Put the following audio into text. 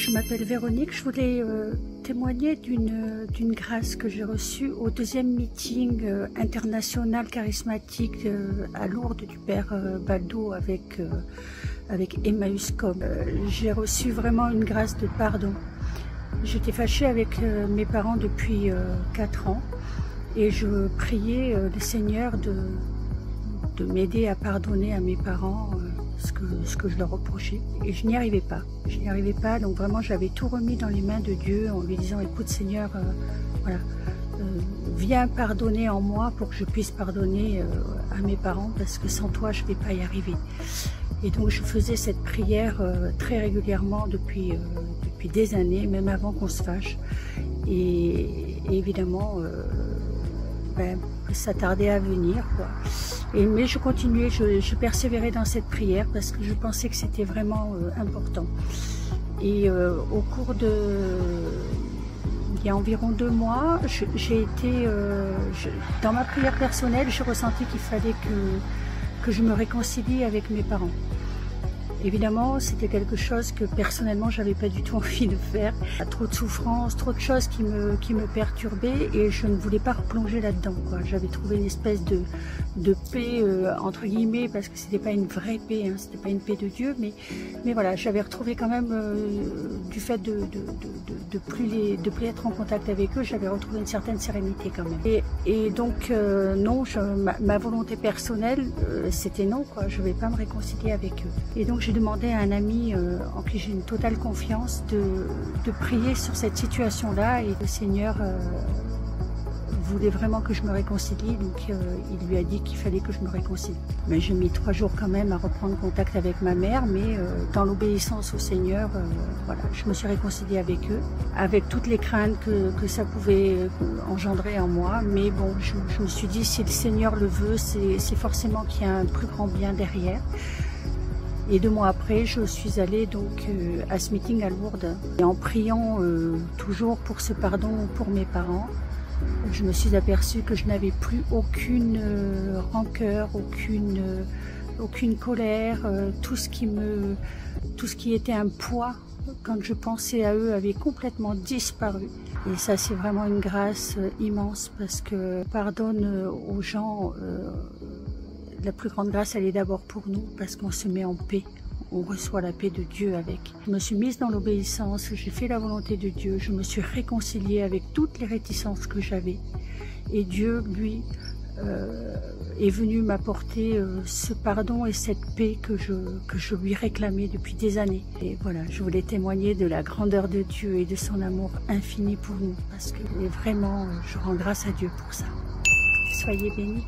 Je m'appelle Véronique, je voulais témoigner d'une grâce que j'ai reçue au deuxième meeting international charismatique à Lourdes du Père Baldo avec Emmaüs-Com. J'ai reçu vraiment une grâce de pardon. J'étais fâchée avec mes parents depuis 4 ans et je priais le Seigneur de m'aider à pardonner à mes parents ce que je leur reprochais. Et je n'y arrivais pas. Je n'y arrivais pas, donc vraiment j'avais tout remis dans les mains de Dieu en lui disant, écoute Seigneur, voilà, viens pardonner en moi pour que je puisse pardonner à mes parents, parce que sans toi je ne vais pas y arriver. Et donc je faisais cette prière très régulièrement depuis des années, même avant qu'on se fâche. Et évidemment, ça tardait à venir, quoi. Mais je continuais, je persévérais dans cette prière parce que je pensais que c'était vraiment important. Et au cours il y a environ 2 mois, j'ai été, dans ma prière personnelle, j'ai ressenti qu'il fallait que je me réconcilie avec mes parents. Évidemment, c'était quelque chose que personnellement, j'avais pas du tout envie de faire. Trop de souffrance, trop de choses qui me perturbaient et je ne voulais pas replonger là-dedans, quoi. J'avais trouvé une espèce de paix, entre guillemets, parce que c'était pas une vraie paix, hein, c'était pas une paix de Dieu, mais voilà, j'avais retrouvé quand même, du fait de plus être en contact avec eux, j'avais retrouvé une certaine sérénité quand même. Et donc, non, ma volonté personnelle, c'était non, quoi, je vais pas me réconcilier avec eux. Et donc, j'ai demandé à un ami en qui j'ai une totale confiance de prier sur cette situation-là, et le Seigneur voulait vraiment que je me réconcilie, donc il lui a dit qu'il fallait que je me réconcilie. Mais j'ai mis 3 jours quand même à reprendre contact avec ma mère, mais dans l'obéissance au Seigneur, voilà, je me suis réconciliée avec eux, avec toutes les craintes que ça pouvait engendrer en moi, mais bon, je me suis dit, si le Seigneur le veut, c'est forcément qu'il y a un plus grand bien derrière. Et 2 mois après, je suis allée donc à ce meeting à Lourdes. Et en priant toujours pour ce pardon pour mes parents, je me suis aperçue que je n'avais plus aucune rancœur, aucune colère. Tout ce qui était un poids quand je pensais à eux avait complètement disparu. Et ça, c'est vraiment une grâce immense, parce que pardonne aux gens. La plus grande grâce, elle est d'abord pour nous, parce qu'on se met en paix, on reçoit la paix de Dieu avec. Je me suis mise dans l'obéissance, j'ai fait la volonté de Dieu, je me suis réconciliée avec toutes les réticences que j'avais. Et Dieu, lui, est venu m'apporter ce pardon et cette paix que je lui réclamais depuis des années. Et voilà, je voulais témoigner de la grandeur de Dieu et de son amour infini pour nous, parce que vraiment, je rends grâce à Dieu pour ça. Soyez bénis.